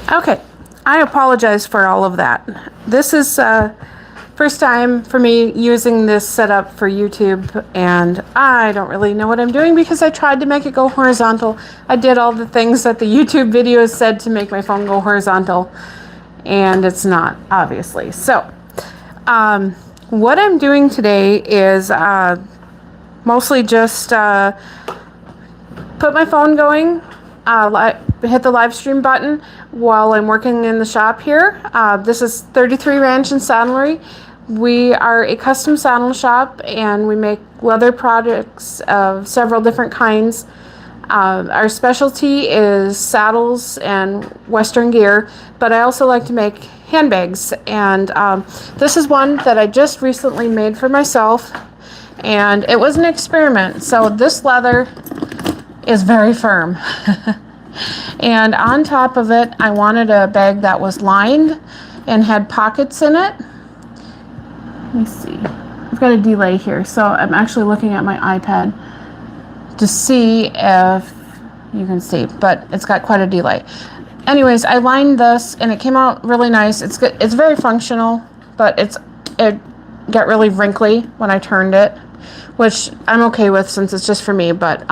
Okay, I apologize for all of that. This is first time for me using this setup for YouTube, and I don't really know what I'm doing because I tried to make it go horizontal. I did all the things that the YouTube videos said to make my phone go horizontal, and it's not, obviously. So, what I'm doing today is mostly just put my phone going, hit the live stream button while I'm working in the shop here. This is 33 Ranch and Saddlery. We are a custom saddle shop and we make leather products of several different kinds. Our specialty is saddles and Western gear, but I also like to make handbags. And this is one that I just recently made for myself, and it was an experiment. So this leather is very firm. And on top of it, I wanted a bag that was lined and had pockets in it. Let me see. I've got a delay here, so I'm actually looking at my iPad to see if you can see, but it's got quite a delay. Anyways, I lined this and it came out really nice. It's good. It's very functional, but it got really wrinkly when I turned it, which I'm okay with since it's just for me, but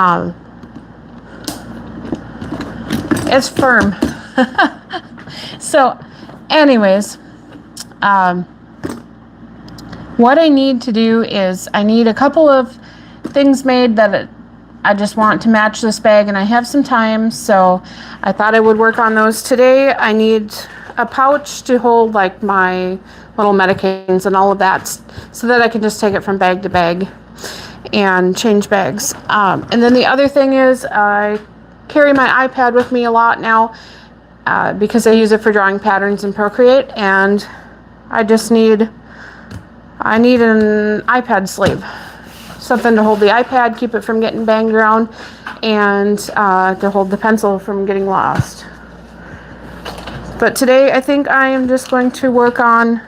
it's firm. So anyways, what I need to do is I need a couple of things made that I just want to match this bag, and I have some time, so I thought I would work on those today. I need a pouch to hold like my little medications and all of that, so that I can just take it from bag to bag and change bags. And then the other thing is I carry my iPad with me a lot now because I use it for drawing patterns in Procreate, and I need an iPad sleeve. Something to hold the iPad, keep it from getting banged around, and to hold the pencil from getting lost. But today I think I am just going to work on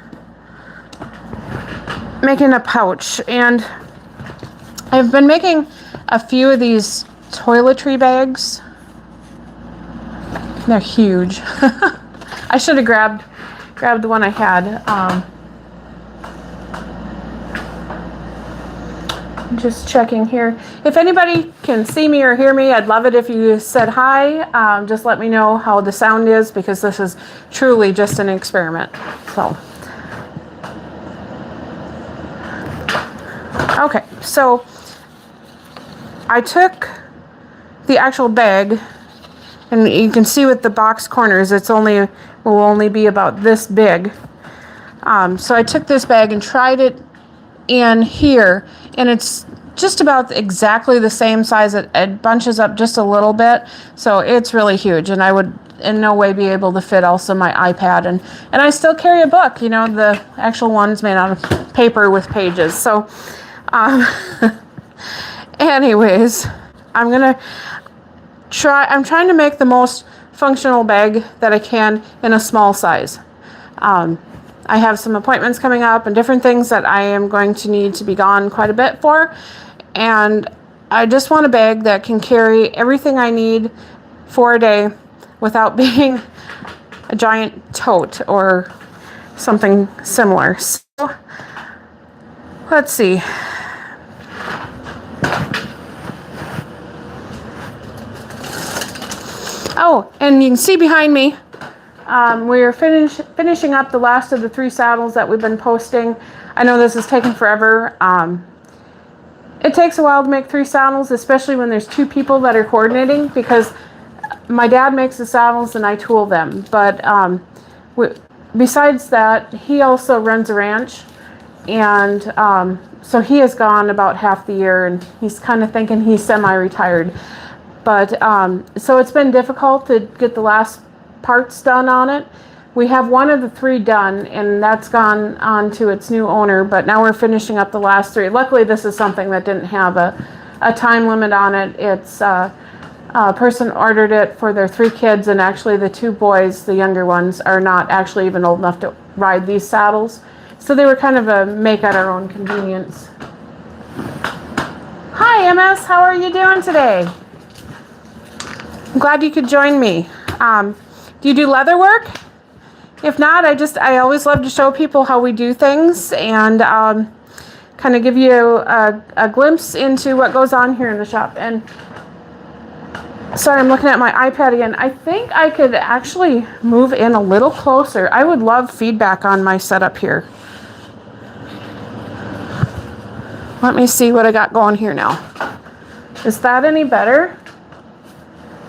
making a pouch. And I've been making a few of these toiletry bags. They're huge. I should have grabbed the one I had. Just checking here. If anybody can see me or hear me, I'd love it if you said hi. Just let me know how the sound is, because this is truly just an experiment. So, okay, so I took the actual bag, and you can see with the box corners, will only be about this big. So I took this bag and tried it in here, and it's just about exactly the same size. It bunches up just a little bit, so it's really huge, and I would in no way be able to fit also my iPad, and I still carry a book, you know, the actual one's made out of paper with pages. So anyways, I'm trying to make the most functional bag that I can in a small size. I have some appointments coming up and different things that I am going to need to be gone quite a bit for. And I just want a bag that can carry everything I need for a day without being a giant tote or something similar. So let's see. Oh, and you can see behind me, we're finishing up the last of the 3 saddles that we've been posting. I know this is taking forever. It takes a while to make 3 saddles, especially when there's 2 people that are coordinating, because my dad makes the saddles and I tool them. But besides that, he also runs a ranch, and so he is gone about half the year, and he's kind of thinking he's semi-retired. But so it's been difficult to get the last parts done on it. We have one of the 3 done, and that's gone on to its new owner, but now we're finishing up the last 3. Luckily, this is something that didn't have a time limit on it. It's a person ordered it for their 3 kids, and actually the 2 boys, the younger ones, are not actually even old enough to ride these saddles. So they were kind of a make at our own convenience. Hi, MS. How are you doing today? I'm glad you could join me. Do you do leather work? If not, I always love to show people how we do things and kind of give you a glimpse into what goes on here in the shop. And sorry, I'm looking at my iPad again. I think I could actually move in a little closer. I would love feedback on my setup here. Let me see what I got going here now. Is that any better?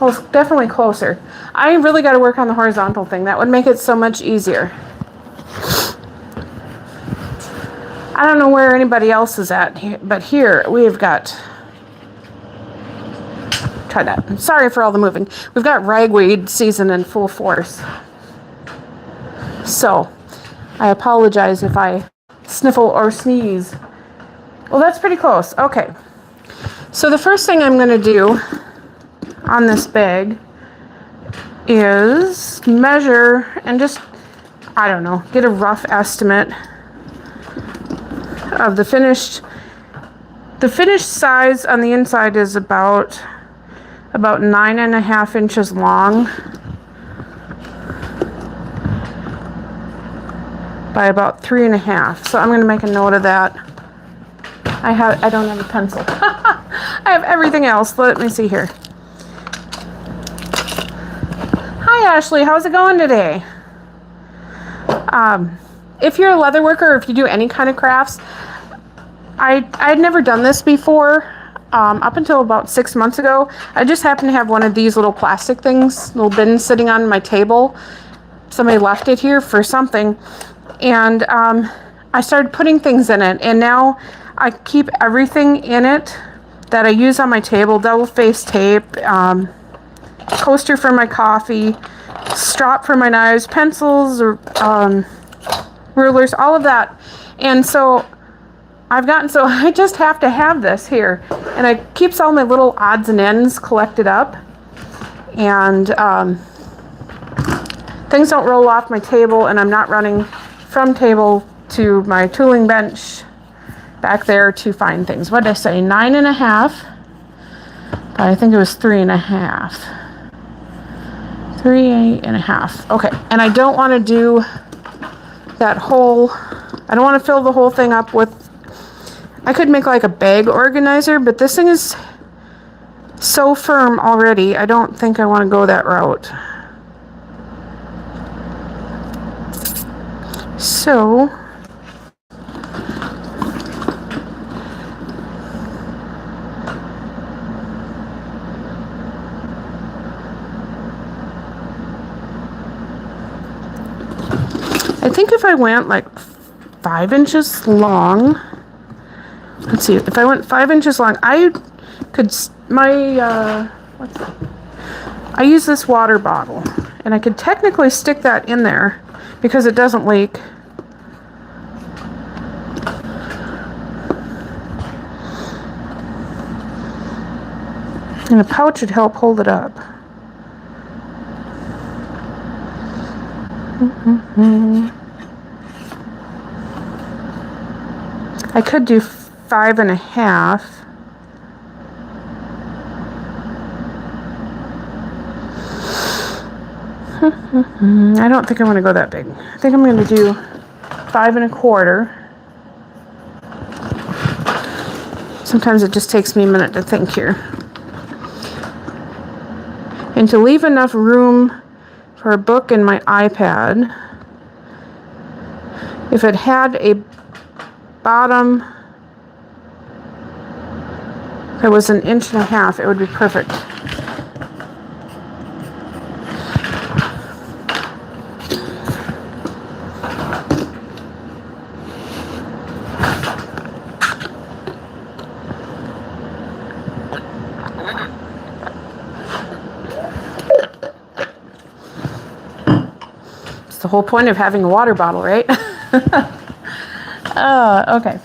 Well, it's definitely closer. I really got to work on the horizontal thing. That would make it so much easier. I don't know where anybody else is at, but here we've got... Try that. Sorry for all the moving. We've got ragweed season in full force. So, I apologize if I sniffle or sneeze. Well, that's pretty close. Okay. So the first thing I'm going to do on this bag is measure and just, I don't know, get a rough estimate of the finished. The finished size on the inside is about 9.5 inches long by about 3.5. So I'm going to make a note of that. I don't have a pencil. I have everything else. Let me see here. Hi Ashley, how's it going today? If you're a leather worker, or if you do any kind of crafts, I'd never done this before. Up until about 6 months ago, I just happened to have one of these little plastic things, little bins sitting on my table. Somebody left it here for something, and I started putting things in it, and now I keep everything in it that I use on my table. Double-faced tape, coaster for my coffee, strop for my knives, pencils, or rulers, all of that. And so I just have to have this here, and it keeps all my little odds and ends collected up, and things don't roll off my table, and I'm not running from table to my tooling bench back there to find things. What did I say? 9.5. I think it was 3.5. 3.5. Okay, and I don't want to do that whole. I don't want to fill the whole thing up with. I could make like a bag organizer, but this thing is so firm already. I don't think I want to go that route. So I think if I went like 5 inches long, let's see, if I went 5 inches long, I could, I use this water bottle, and I could technically stick that in there because it doesn't leak. And a pouch would help hold it up. I could do 5.5. I don't think I want to go that big. I think I'm going to do 5.25. Sometimes it just takes me a minute to think here. And to leave enough room for a book and my iPad. If it had a bottom that was 1.5 inches, it would be perfect. It's the whole point of having a water bottle, right? Okay.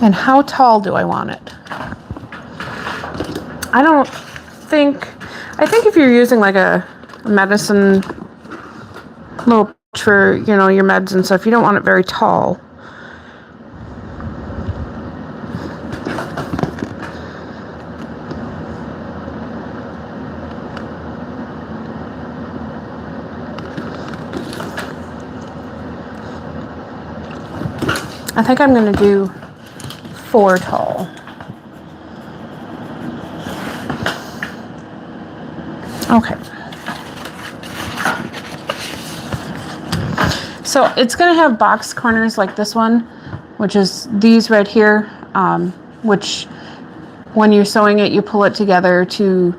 And how tall do I want it? I think if you're using like a medicine little for, your meds and stuff, you don't want it very tall. I think I'm going to do 4 tall. Okay. So it's going to have box corners like this one, which is these right here, which when you're sewing it, you pull it together to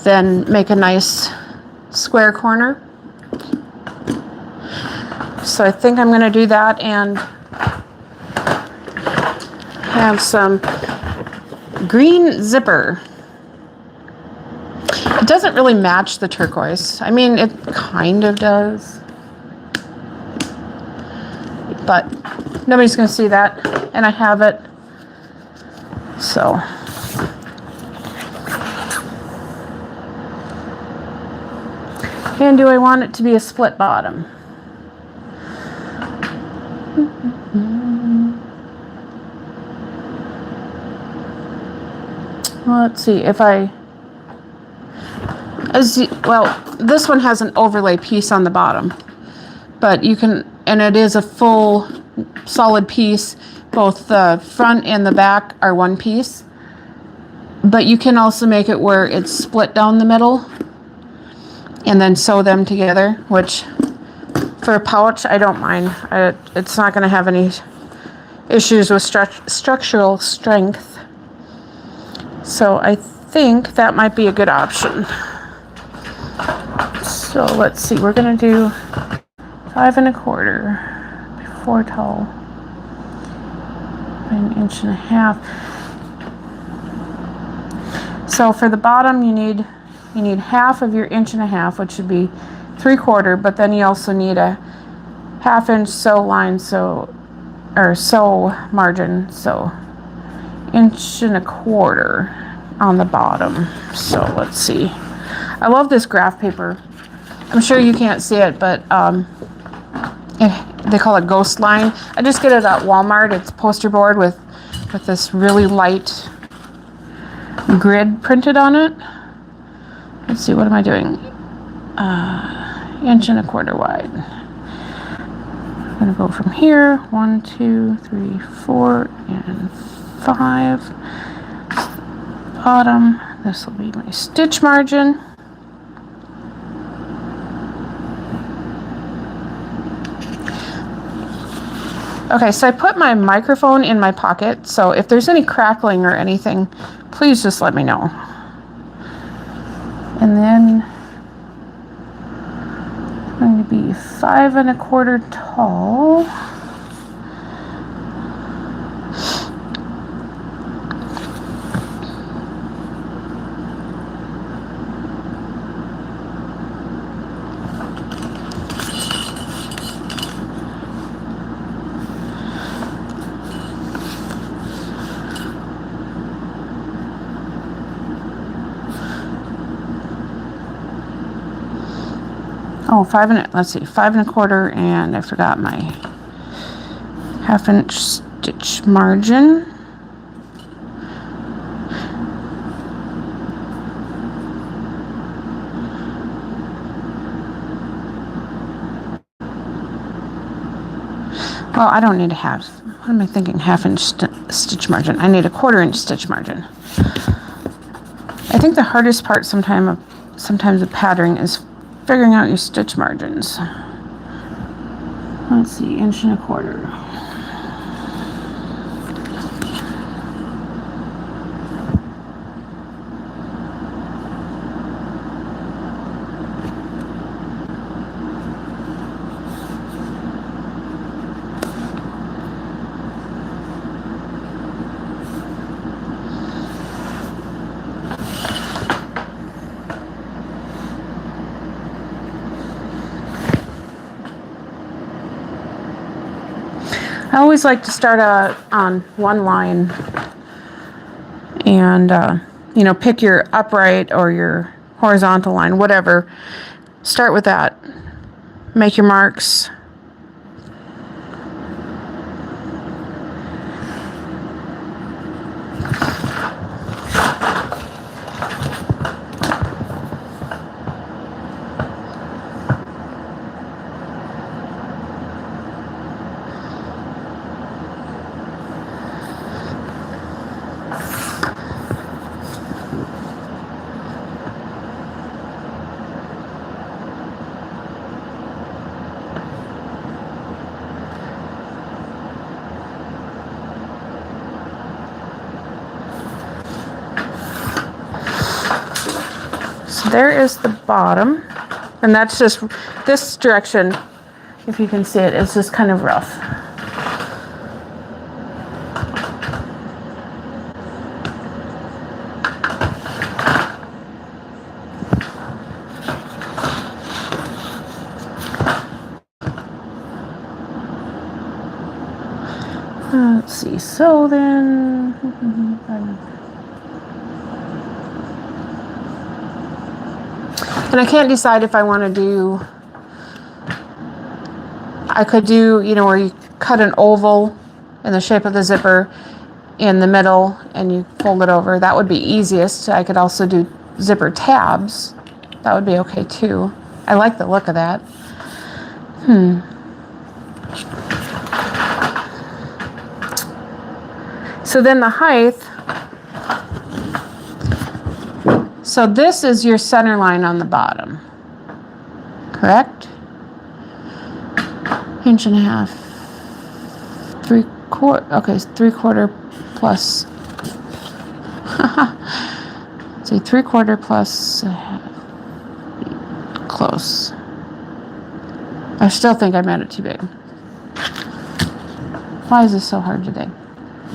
then make a nice square corner. So I think I'm going to do that and have some green zipper. It doesn't really match the turquoise. I mean, it kind of does. But nobody's going to see that. And I have it. So. And do I want it to be a split bottom? Well, let's see if this one has an overlay piece on the bottom, but you can, and it is a full solid piece. Both the front and the back are one piece, but you can also make it where it's split down the middle and then sew them together, which for a pouch, I don't mind. It's not going to have any issues with structural strength. So I think that might be a good option. So let's see, we're going to do 5 1/4, 4 tall, 1.5 inches. So for the bottom, you need half of your 1.5 inches, which should be 3/4, but then you also need a 1/2 inch sew line, sew margin, so 1.25 inches on the bottom. So let's see. I love this graph paper. I'm sure you can't see it, but they call it Ghost Line. I just get it at Walmart. It's poster board with this really light grid printed on it. Let's see, what am I doing? 1.25 inches wide. I'm gonna go from here, 1, 2, 3, 4, and 5. Bottom, this will be my stitch margin. Okay, so I put my microphone in my pocket, so if there's any crackling or anything, please just let me know. And then I'm going to be 5 1/4 tall. Oh, 5 1/4, and I forgot my 1/2 inch stitch margin. Well, I don't need a half. What am I thinking? 1/2 inch stitch margin. I need a 1/4 inch stitch margin. I think the hardest part sometimes of patterning is figuring out your stitch margins. Let's see, 1.25 inches. I always like to start on one line and, pick your upright or your horizontal line, whatever. Start with that. Make your marks. there is the bottom. And that's just this direction, if you can see it, it's just kind of rough. Let's see, so then, and I can't decide if I want to do, I could do, you know, where you cut an oval in the shape of the zipper in the middle and you fold it over. That would be easiest. I could also do zipper tabs. That would be okay too. I like the look of that. So then the height, so this is your center line on the bottom, correct? 1.5 inches, 3/4, okay, 3/4 plus, say 3/4 plus a half, close. I still think I made it too big. Why is this so hard today?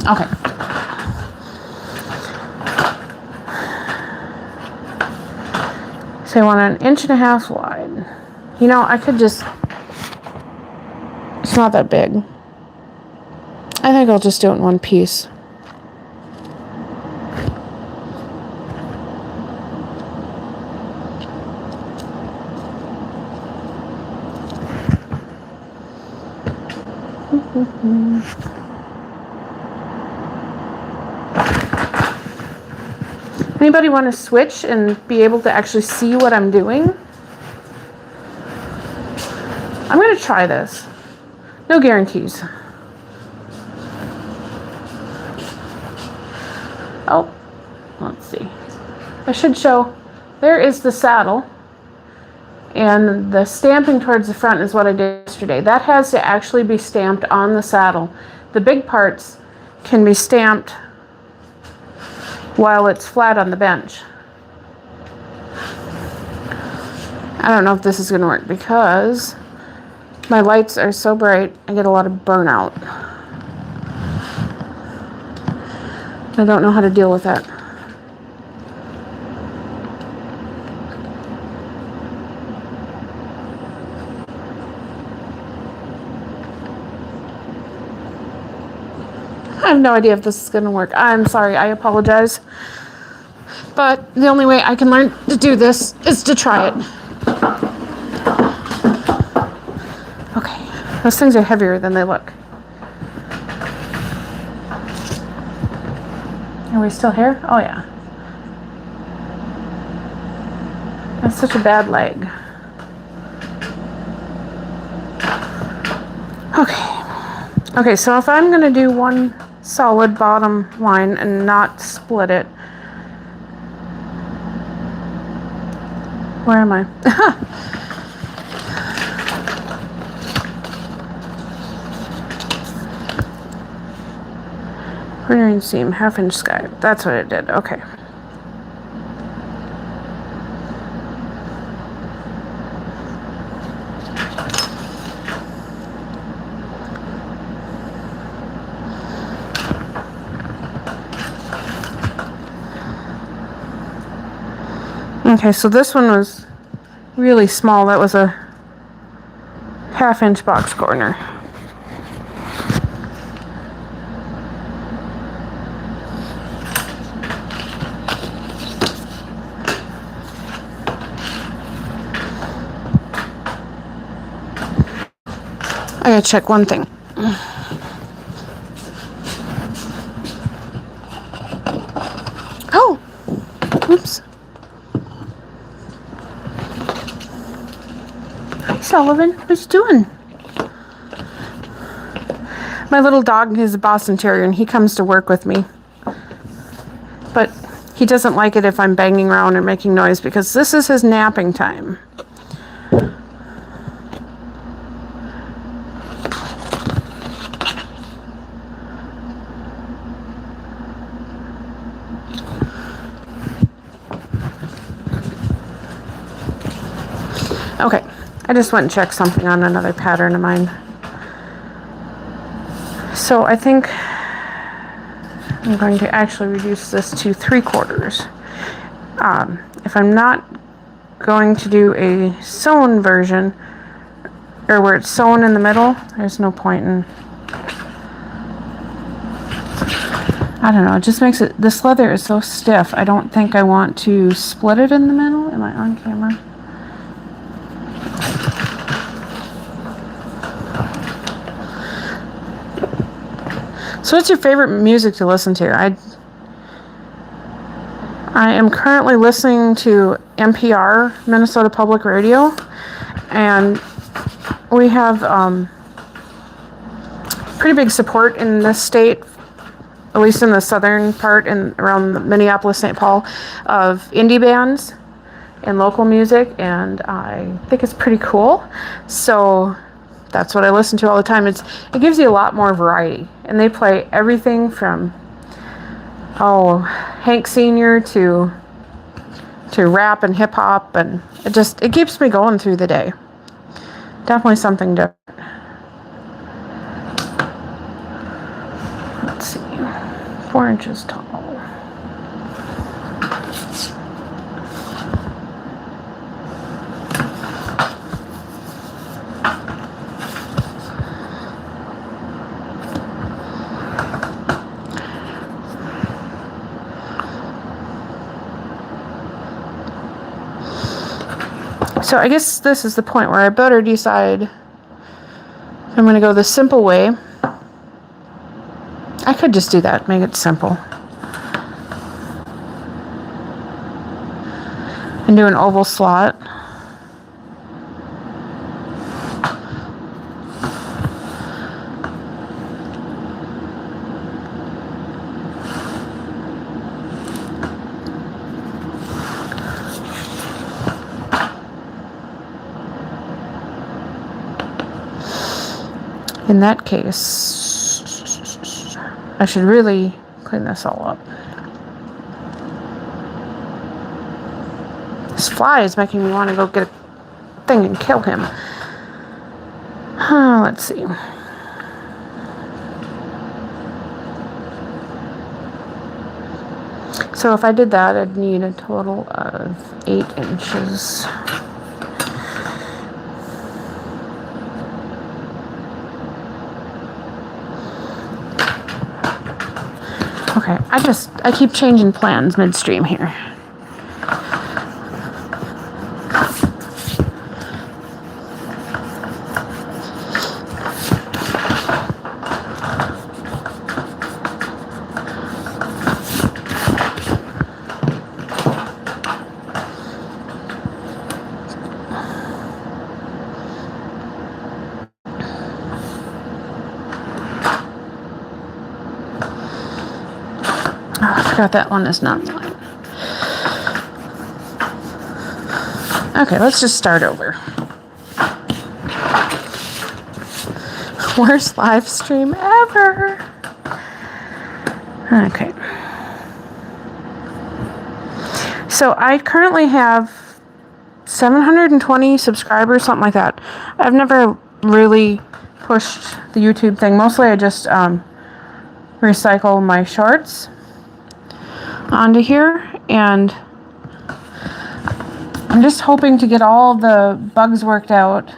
Okay. So I want 1.5 inches wide. You know, I could just, it's not that big. I think I'll just do it in one piece. Anybody want to switch and be able to actually see what I'm doing? I'm going to try this. No guarantees. Oh, let's see. I should show, there is the saddle. And the stamping towards the front is what I did yesterday. That has to actually be stamped on the saddle. The big parts can be stamped while it's flat on the bench. I don't know if this is going to work because my lights are so bright, I get a lot of burnout. I don't know how to deal with that. I have no idea if this is going to work. I'm sorry, I apologize. But the only way I can learn to do this is to try it. Okay, those things are heavier than they look. Are we still here? Oh yeah. That's such a bad leg. Okay. Okay, so if I'm going to do one solid bottom line and not split it. Where am I? Corner seam, 1/2 inch sky. That's what it did. Okay. Okay, so this one was really small. That was a 1/2 inch box corner. I gotta check one thing. Oh, oops. Hi, Sullivan. What you doing? My little dog is a Boston Terrier, and he comes to work with me. But he doesn't like it if I'm banging around and making noise because this is his napping time. Okay, I just went and checked something on another pattern of mine. So I think I'm going to actually reduce this to 3/4. If I'm not going to do a sewn version, or where it's sewn in the middle, there's no point in, I don't know, it just makes it, this leather is so stiff, I don't think I want to split it in the middle. Am I on camera? So what's your favorite music to listen to? I am currently listening to NPR, Minnesota Public Radio, and we have pretty big support in this state, at least in the southern part and around Minneapolis, St. Paul, of indie bands and local music, and I think it's pretty cool. So that's what I listen to all the time. It gives you a lot more variety, and they play everything from Hank Sr. to rap and hip hop, and it keeps me going through the day. Definitely something different. Let's see, 4 inches tall. So I guess this is the point where I better decide if I'm going to go the simple way. I could just do that, make it simple. And do an oval slot. In that case, I should really clean this all up. This fly is making me want to go get a thing and kill him. Let's see. So if I did that, I'd need a total of 8 inches. Okay, I keep changing plans midstream here. I forgot that one is not mine. Okay, let's just start over. Worst live stream ever. Okay. So I currently have 720 subscribers, something like that. I've never really pushed the YouTube thing. Mostly I just recycle my shorts onto here, and I'm just hoping to get all the bugs worked out.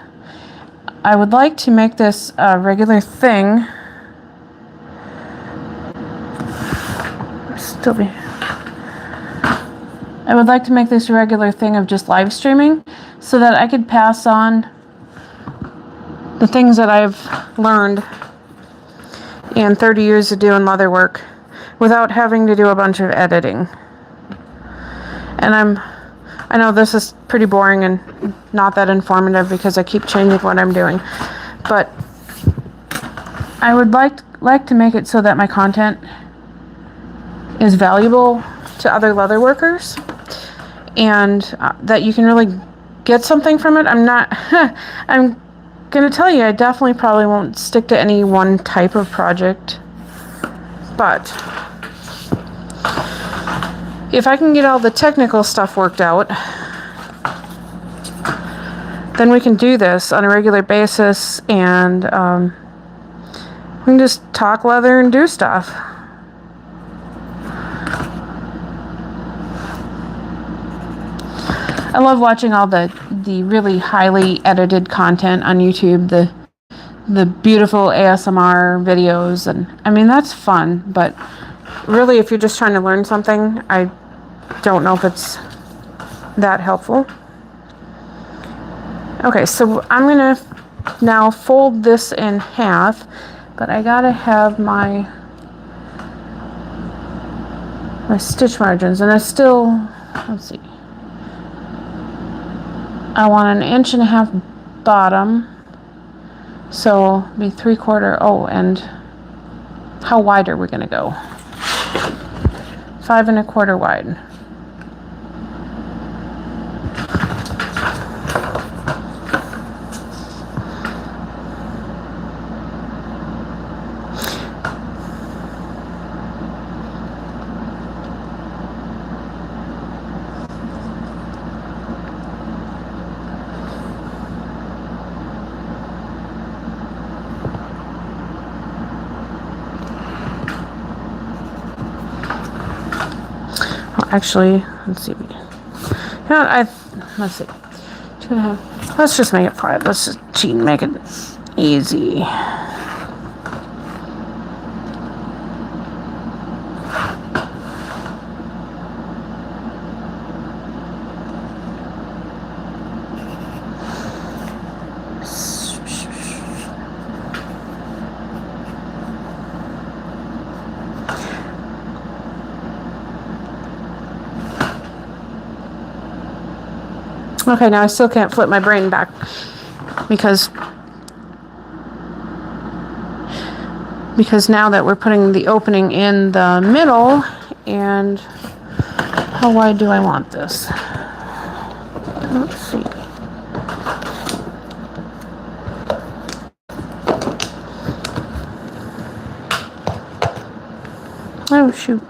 I would like to make this a regular thing. I would like to make this a regular thing of just live streaming so that I could pass on the things that I've learned in 30 years of doing leather work without having to do a bunch of editing. And I know this is pretty boring and not that informative because I keep changing what I'm doing, but I would like to make it so that my content is valuable to other leather workers, and that you can really get something from it. I'm gonna tell you, I definitely probably won't stick to any one type of project, but if I can get all the technical stuff worked out, then we can do this on a regular basis, and we can just talk leather and do stuff. I love watching all the really highly edited content on YouTube, the beautiful ASMR videos, and I mean, that's fun, but really, if you're just trying to learn something, I don't know if it's that helpful. Okay, so I'm gonna now fold this in half, but I gotta have my stitch margins, and I still, let's see, I want 1.5 inch bottom, so be 3/4. Oh, and how wide are we gonna go? 5 1/4 wide. Actually, let's see. You know what, let's see. 2.5. Let's just make it 5. Let's just cheat and make it easy. Okay, now I still can't flip my brain back because now that we're putting the opening in the middle, and how wide do I want this? Let's see. Oh, shoot.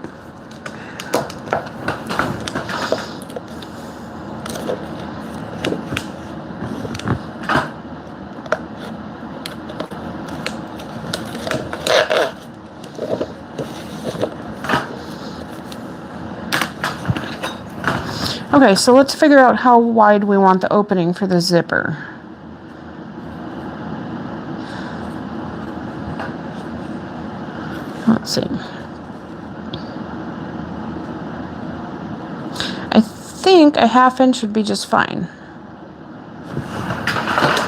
Okay, so let's figure out how wide we want the opening for the zipper. Let's see. I think 1/2 inch would be just fine.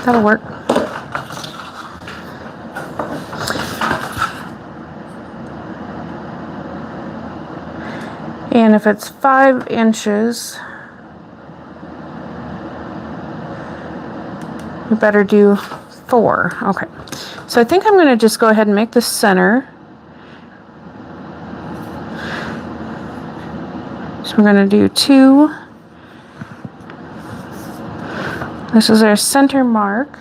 That'll work. And if it's 5 inches, we better do 4. Okay. So I think I'm going to just go ahead and make the center. So we're going to do 2. This is our center mark.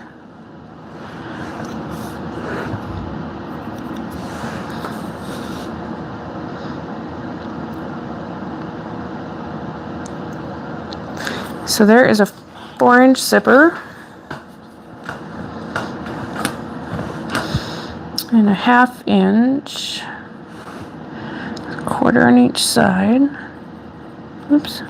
So there is a 4-inch zipper. And 1/2 inch, 1/4 on each side. Oops.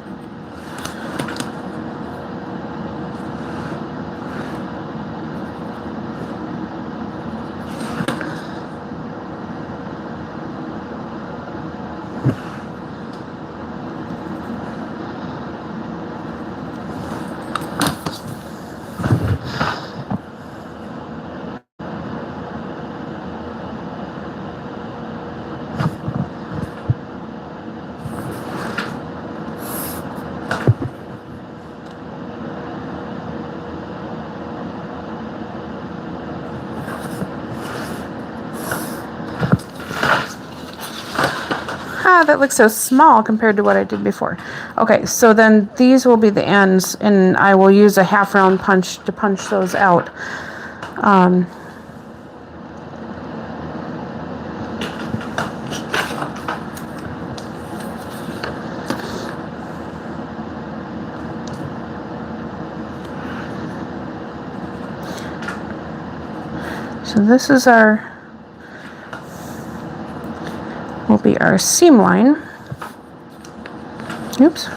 That looks so small compared to what I did before. Okay, so then these will be the ends, and I will use a 1/2 round punch to punch those out. So this is will be our seam line. Oops.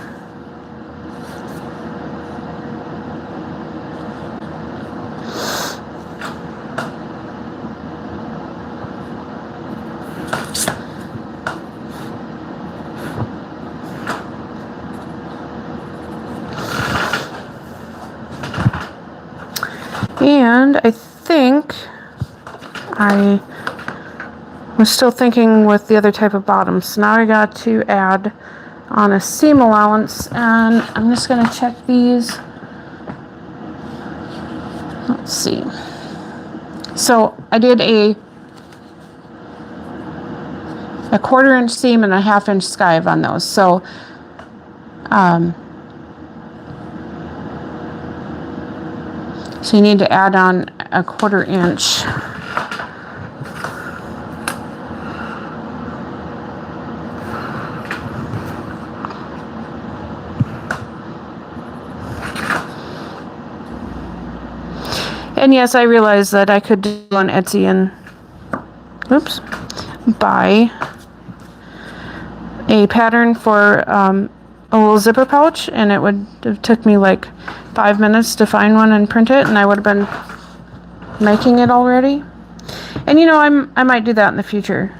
And I think I was still thinking with the other type of bottoms. So now I got to add on a seam allowance, and I'm just going to check these. Let's see. So I did a 1/4 inch seam and a 1/2 inch skive on those. So so you need to add on a 1/4 inch. And yes, I realize that I could do on Etsy and buy a pattern for a little zipper pouch, and it would have took me like 5 minutes to find one and print it, and I would have been making it already. And you know, I might do that in the future.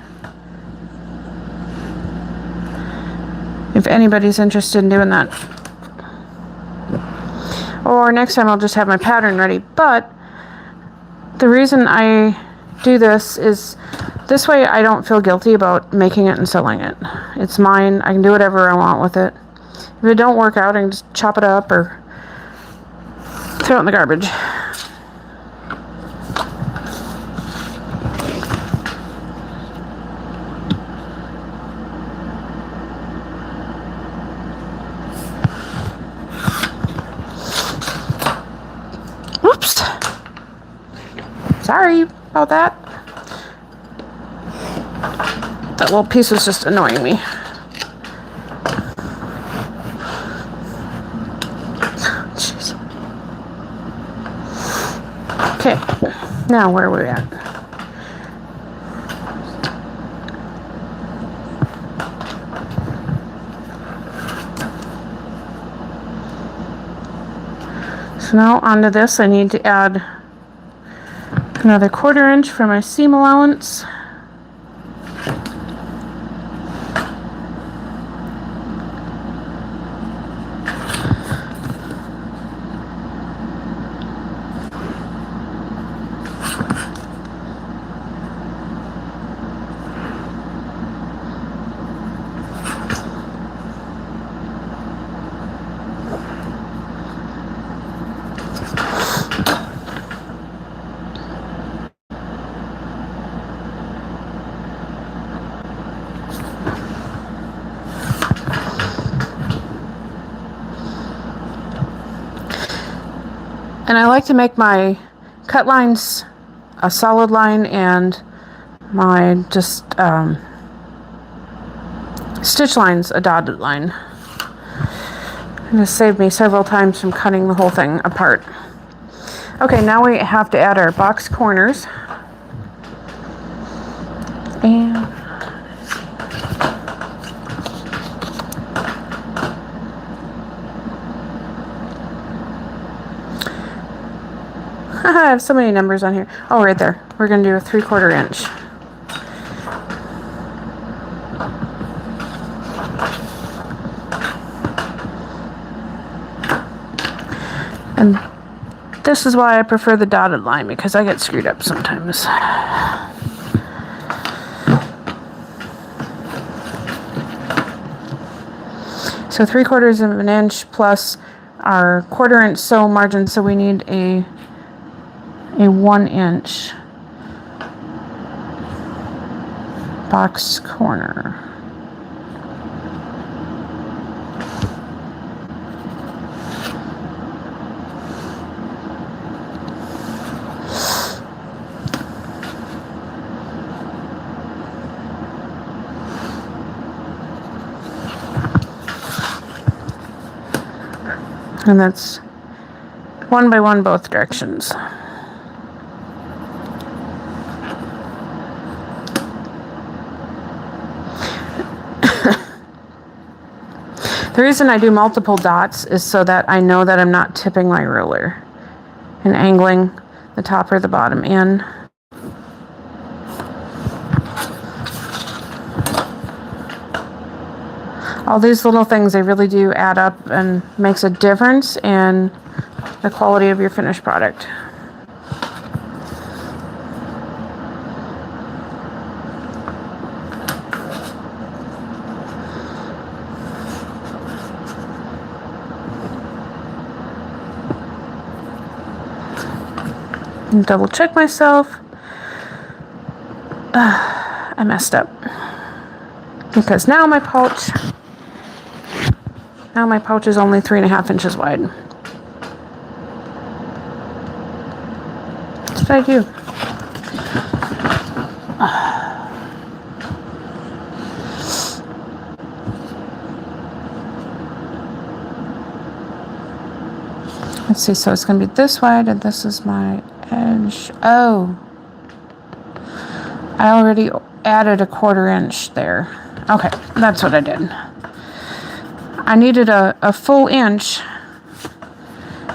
If anybody's interested in doing that. Or next time I'll just have my pattern ready. But the reason I do this is this way I don't feel guilty about making it and selling it. It's mine. I can do whatever I want with it. If it don't work out, I can just chop it up or throw it in the garbage. Oops. Sorry about that. That little piece was just annoying me. Jeez. Okay, now where are we at? So now onto this, I need to add another 1/4 inch for my seam allowance. And I like to make my cut lines a solid line and my just stitch lines a dotted line. And this saved me several times from cutting the whole thing apart. Okay, now we have to add our box corners. And I have so many numbers on here. Oh, right there. We're going to do a 3/4 inch. And this is why I prefer the dotted line, because I get screwed up sometimes. So 3/4 of an inch plus our 1/4 inch sew margin, so we need a 1 inch box corner. And that's 1 by 1 both directions. The reason I do multiple dots is so that I know that I'm not tipping my ruler and angling the top or the bottom in. All these little things, they really do add up and makes a difference in the quality of your finished product. And double check myself. I messed up because now my pouch is only 3.5 inches wide. What did I do? Let's see, so it's going to be this wide, and this is my edge. Oh, I already added a 1/4 inch there. Okay, that's what I did. I needed a full inch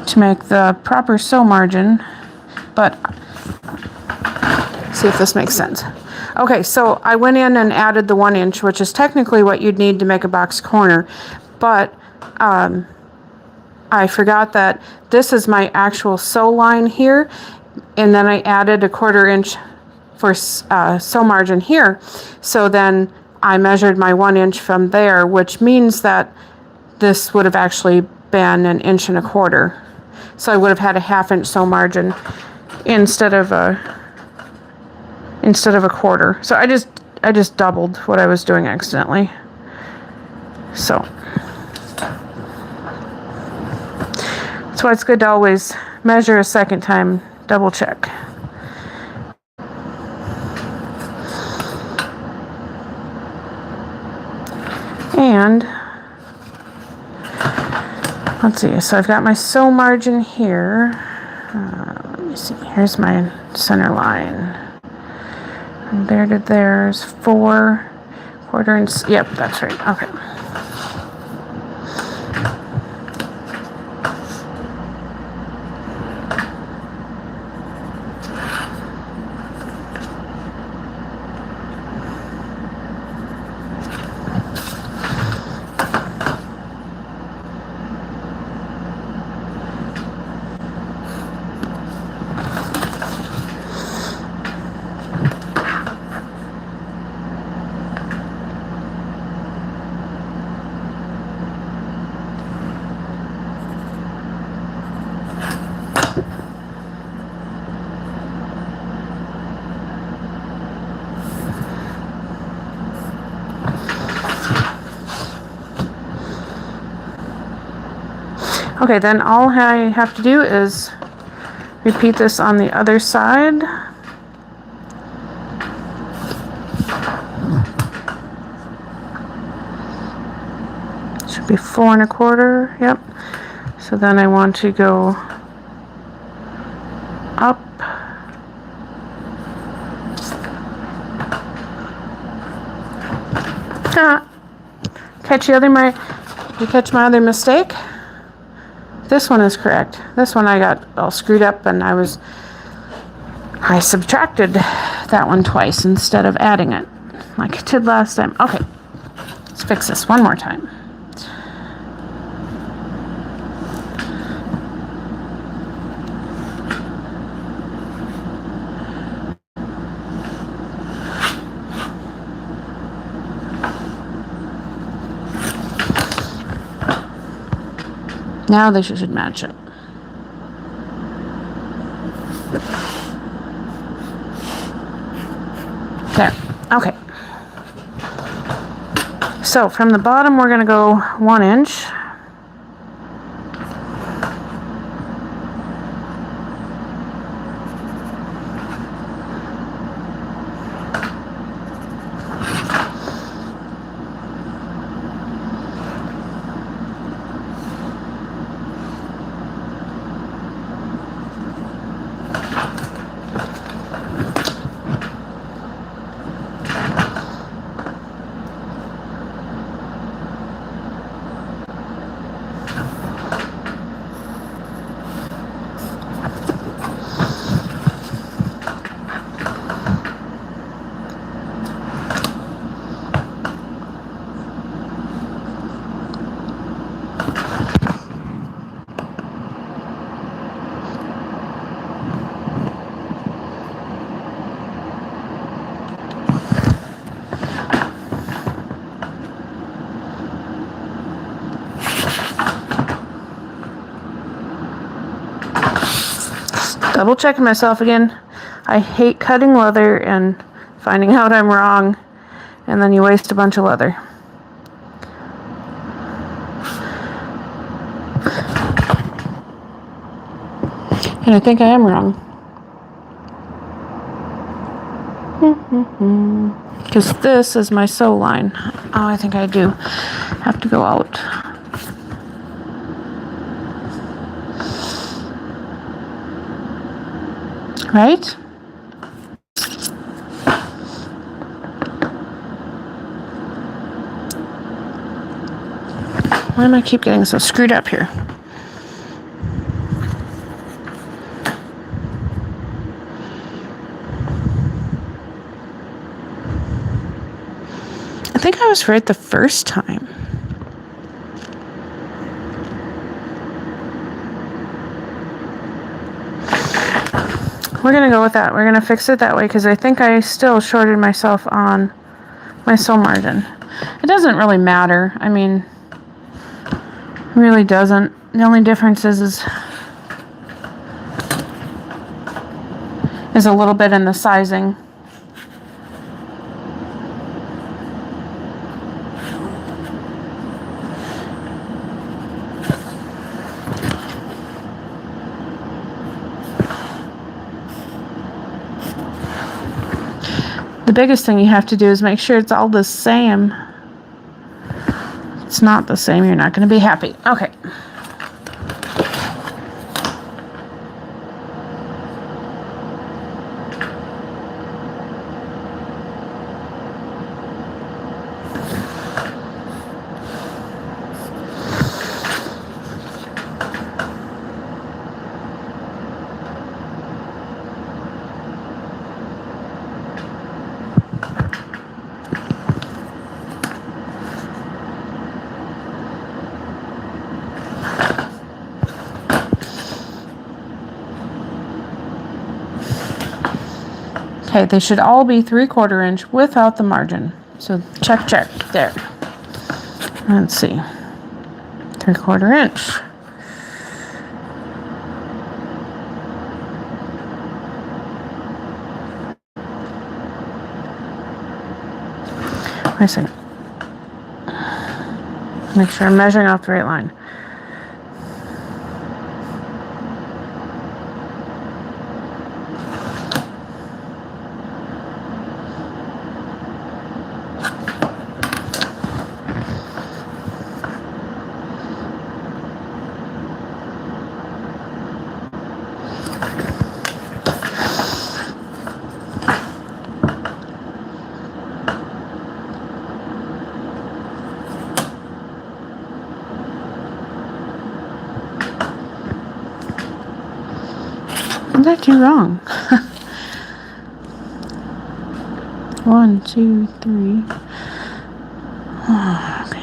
to make the proper sew margin, but see if this makes sense. Okay, so I went in and added the 1 inch, which is technically what you'd need to make a box corner, but I forgot that this is my actual sew line here, and then I added a 1/4 inch for sew margin here. So then I measured my 1 inch from there, which means that this would have actually been 1 1/4 inches. So I would have had a 1/2 inch sew margin instead of a 1/4. So I just doubled what I was doing accidentally. So that's why it's good to always measure a second time, double check. And let's see, so I've got my sew margin here. Let me see, here's my center line. And there to there's 4/4 inch. Yep, that's right. Okay. Okay, then all I have to do is repeat this on the other side. Should be 4 1/4. Yep. So then I want to go up. Did you catch my other mistake? This one is correct. This one I got all screwed up, and I subtracted that one twice instead of adding it like I did last time. Okay, let's fix this one more time. Now they should match it. There. Okay. So from the bottom, we're going to go 1 inch. double checking myself again. I hate cutting leather and finding out I'm wrong, and then you waste a bunch of leather. And I think I am wrong. Because this is my sew line. Oh, I think I do have to go out. Right? Why am I keep getting so screwed up here? I think I was right the first time. We're going to go with that. We're going to fix it that way because I think I still shorted myself on my sew margin. It doesn't really matter. I mean, it really doesn't. The only difference is a little bit in the sizing. The biggest thing you have to do is make sure it's all the same. If it's not the same, you're not going to be happy. Okay. Okay, they should all be 3/4 inch without the margin. So check, check, there. Let's see. 3/4 inch. Wait a second. Make sure I'm measuring off the right line. What did I do wrong? 1, 2, 3. Oh, okay.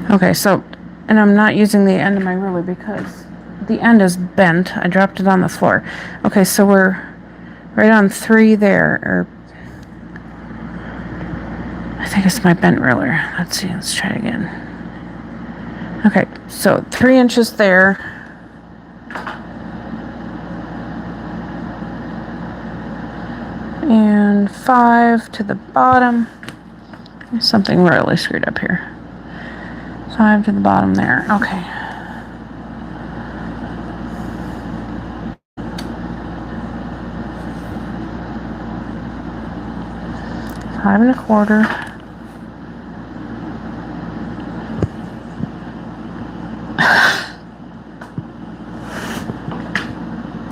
Okay, so, and I'm not using the end of my ruler because the end is bent. I dropped it on the floor. Okay, so we're right on 3 there, or I think it's my bent ruler. Let's see, let's try again. Okay, so 3 inches there. And 5 to the bottom. There's something really screwed up here. 5 to the bottom there. Okay. Five and a quarter.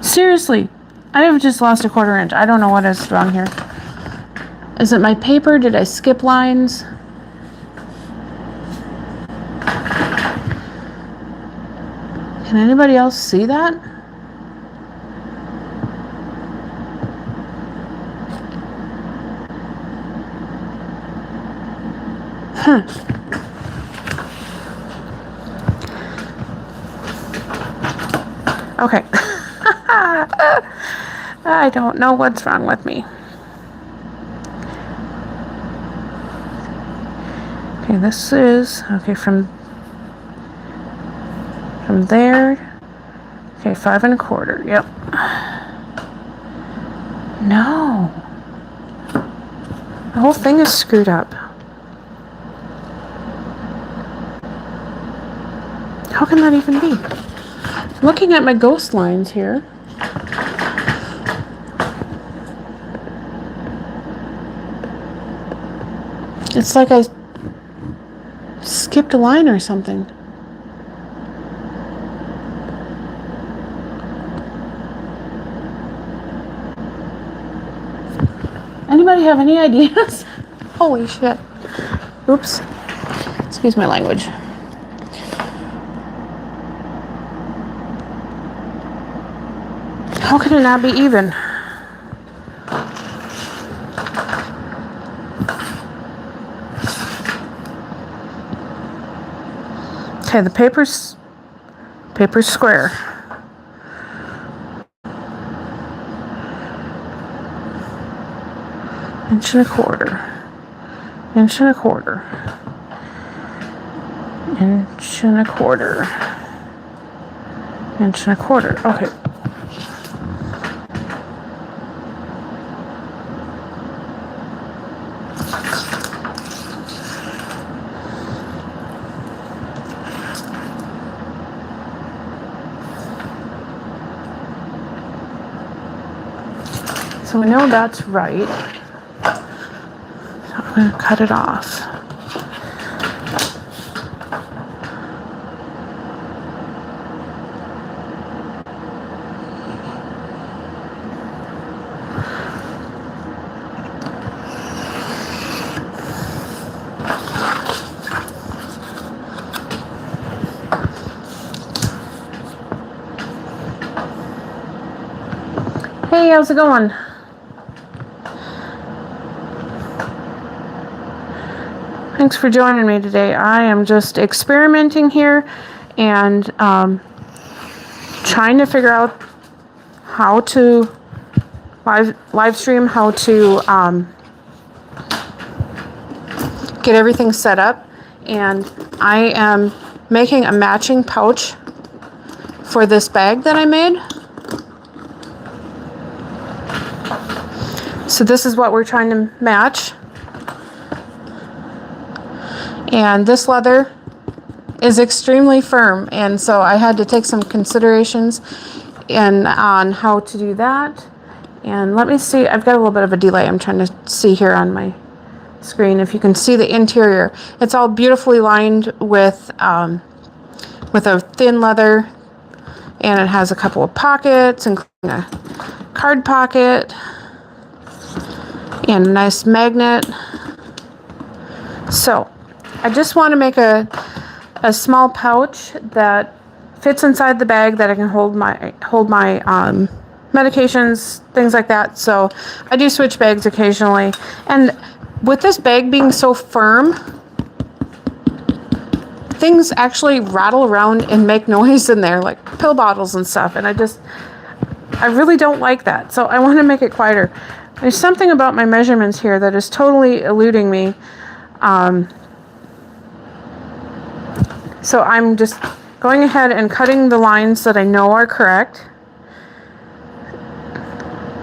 Seriously, I have just lost a 1/4 inch. I don't know what is wrong here. Is it my paper? Did I skip lines? Can anybody else see that? Huh. Okay. I don't know what's wrong with me. Okay, this is, okay, from there. Okay, 5 1/4, yep. No. The whole thing is screwed up. How can that even be? I'm looking at my ghost lines here. It's like I skipped a line or something. Anybody have any ideas? Holy shit. Oops. Excuse my language. How can it not be even? Okay, the paper's square. Inch and a quarter. Inch and a quarter. Inch and a quarter. Inch and a quarter. Okay. So we know that's right. So I'm going to cut it off. Hey, how's it going? Thanks for joining me today. I am just experimenting here and trying to figure out how to live stream, how to get everything set up. And I am making a matching pouch for this bag that I made. So this is what we're trying to match. And this leather is extremely firm, and so I had to take some considerations on how to do that. And let me see, I've got a little bit of a delay. I'm trying to see here on my screen if you can see the interior. It's all beautifully lined with a thin leather, and it has a couple of pockets, including a card pocket and a nice magnet. So I just want to make a small pouch that fits inside the bag that I can hold my medications, things like that. So I do switch bags occasionally. And with this bag being so firm, things actually rattle around and make noise in there, like pill bottles and stuff. And I really don't like that. So I want to make it quieter. There's something about my measurements here that is totally eluding me. So I'm just going ahead and cutting the lines that I know are correct.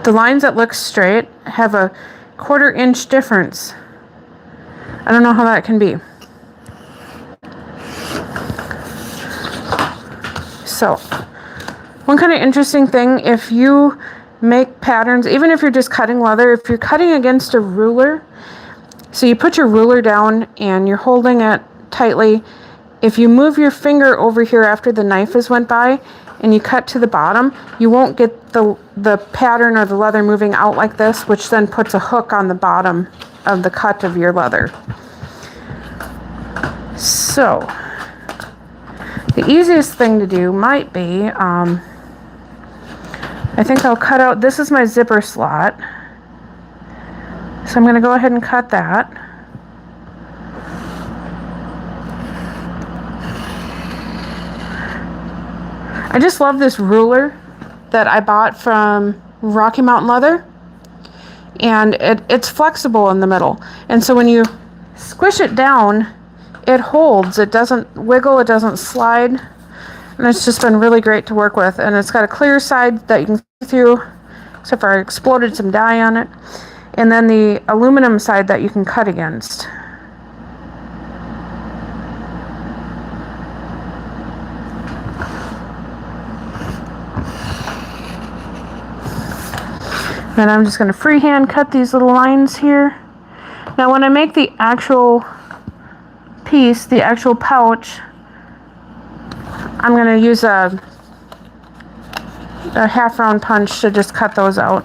The lines that look straight have a 1/4 inch difference. I don't know how that can be. So, one kind of interesting thing, if you make patterns, even if you're just cutting leather, if you're cutting against a ruler, so you put your ruler down and you're holding it tightly. If you move your finger over here after the knife has went by and you cut to the bottom, you won't get the pattern or the leather moving out like this, which then puts a hook on the bottom of the cut of your leather. So The easiest thing to do might be, I think I'll cut out, this is my zipper slot. So I'm going to go ahead and cut that. I just love this ruler that I bought from Rocky Mountain Leather. And it's flexible in the middle. And so when you squish it down, it holds. It doesn't wiggle. It doesn't slide. And it's just been really great to work with. And it's got a clear side that you can see through, except for I exploded some dye on it. And then the aluminum side that you can cut against. And I'm just going to freehand cut these little lines here. Now when I make the actual piece, the actual pouch, I'm going to use a half round punch to just cut those out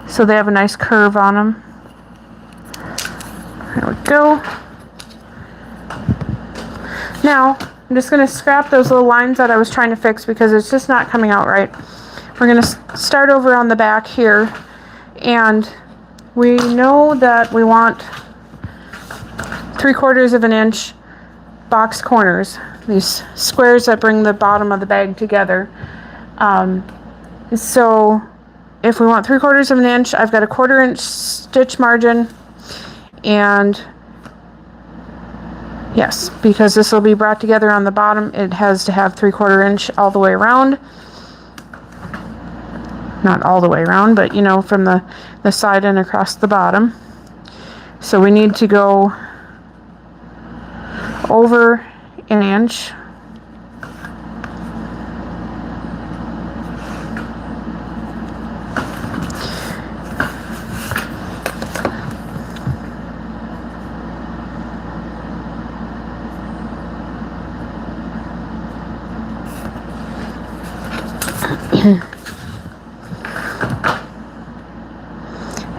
so they have a nice curve on them. There we go. Now I'm just going to scrap those little lines that I was trying to fix because it's just not coming out right. We're going to start over on the back here, and we know that we want 3/4 of an inch box corners, these squares that bring the bottom of the bag together. So if we want 3/4 of an inch, I've got a 1/4 inch stitch margin, and yes, because this will be brought together on the bottom, it has to have 3/4 inch all the way around. Not all the way around, but you know, from the side and across the bottom. So we need to go over an inch.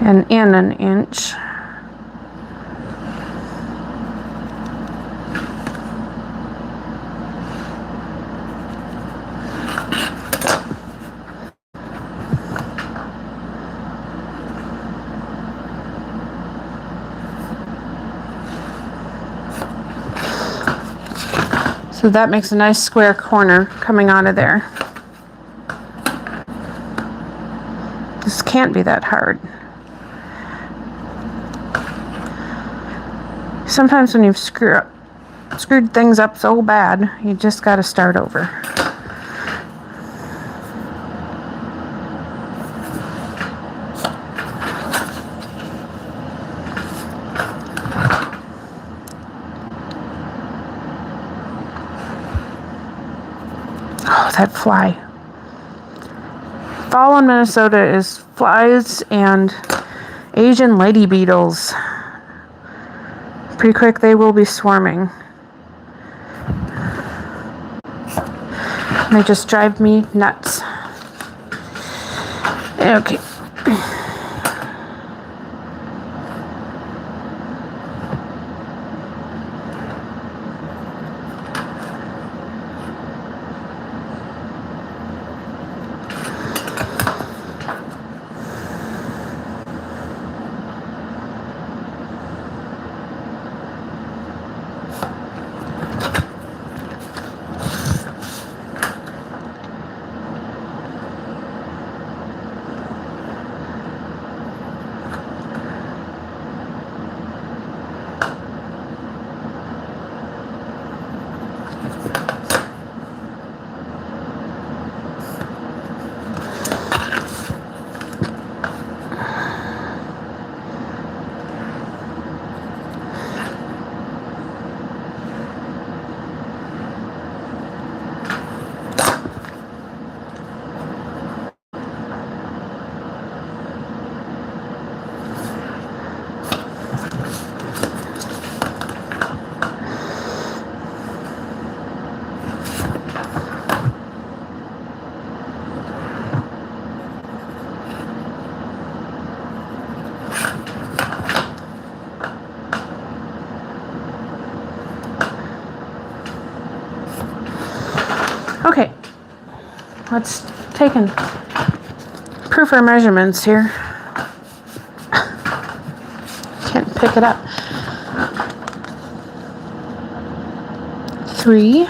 And in an inch. So that makes a nice square corner coming out of there. This can't be that hard. Sometimes when you've screwed things up so bad, you just got to start over. Oh, that fly. Fall in Minnesota is flies and Asian lady beetles. Pretty quick they will be swarming. They just drive me nuts. Okay. let's take and proof our measurements here. Can't pick it up. 3,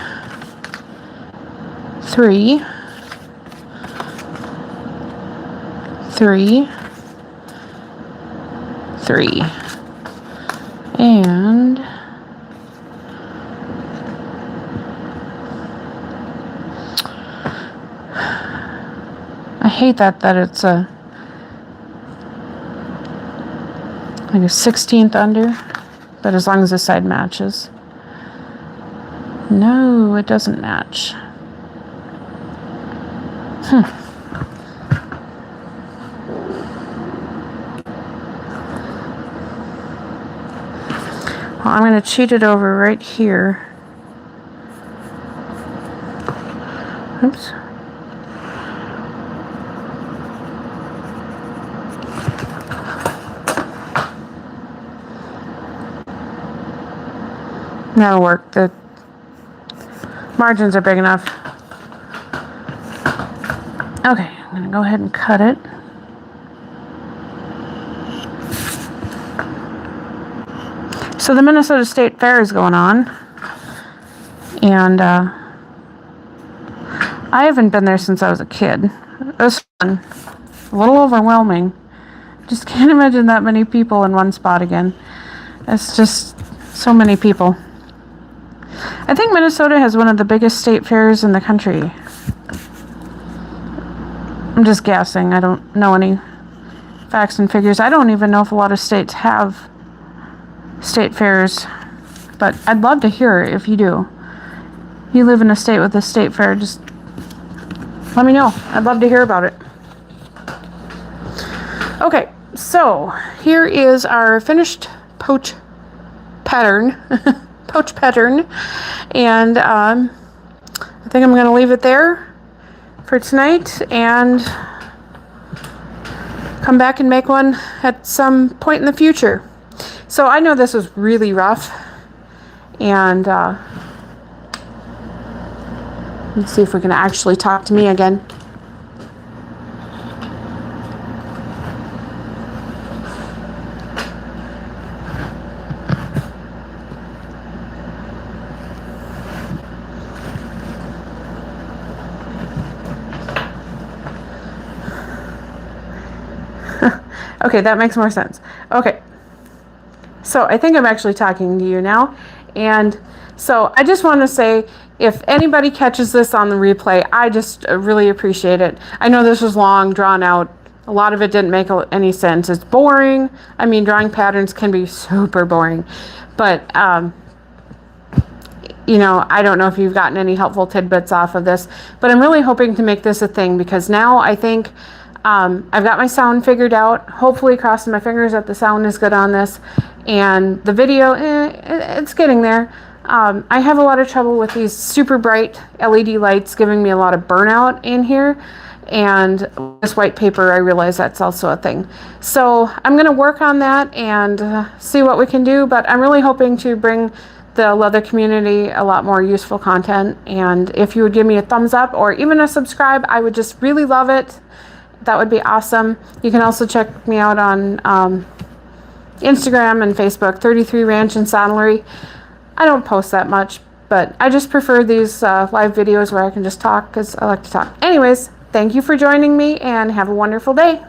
3, 3, 3, and I hate that it's a like a 16th under, but as long as this side matches. No, it doesn't match. Well, I'm going to cheat it over right here. Oops. That'll work. The margins are big enough. Okay, I'm going to go ahead and cut it. So the Minnesota State Fair is going on, and I haven't been there since I was a kid. It was fun. A little overwhelming. Just can't imagine that many people in one spot again. It's just so many people. I think Minnesota has one of the biggest state fairs in the country. I'm just guessing. I don't know any facts and figures. I don't even know if a lot of states have state fairs, but I'd love to hear if you do. You live in a state with a state fair, just let me know. I'd love to hear about it. Okay, so here is our finished poach pattern. Poach pattern, and I think I'm going to leave it there for tonight and come back and make one at some point in the future. So I know this was really rough, and let's see if we can actually talk to me again. Okay, that makes more sense. Okay, so I think I'm actually talking to you now. And so I just want to say, if anybody catches this on the replay, I just really appreciate it. I know this was long, drawn out. A lot of it didn't make any sense. It's boring. I mean, drawing patterns can be super boring. But, you know, I don't know if you've gotten any helpful tidbits off of this. But I'm really hoping to make this a thing, because now I think I've got my sound figured out. Hopefully, crossing my fingers that the sound is good on this. And the video, it's getting there. I have a lot of trouble with these super bright LED lights giving me a lot of burnout in here. And this white paper, I realize that's also a thing. So I'm going to work on that and see what we can do. But I'm really hoping to bring the leather community a lot more useful content. And if you would give me a thumbs up or even a subscribe, I would just really love it. That would be awesome. You can also check me out on Instagram and Facebook, 33 Ranch and Saddlery. I don't post that much, but I just prefer these live videos where I can just talk, because I like to talk. Anyways, thank you for joining me, and have a wonderful day.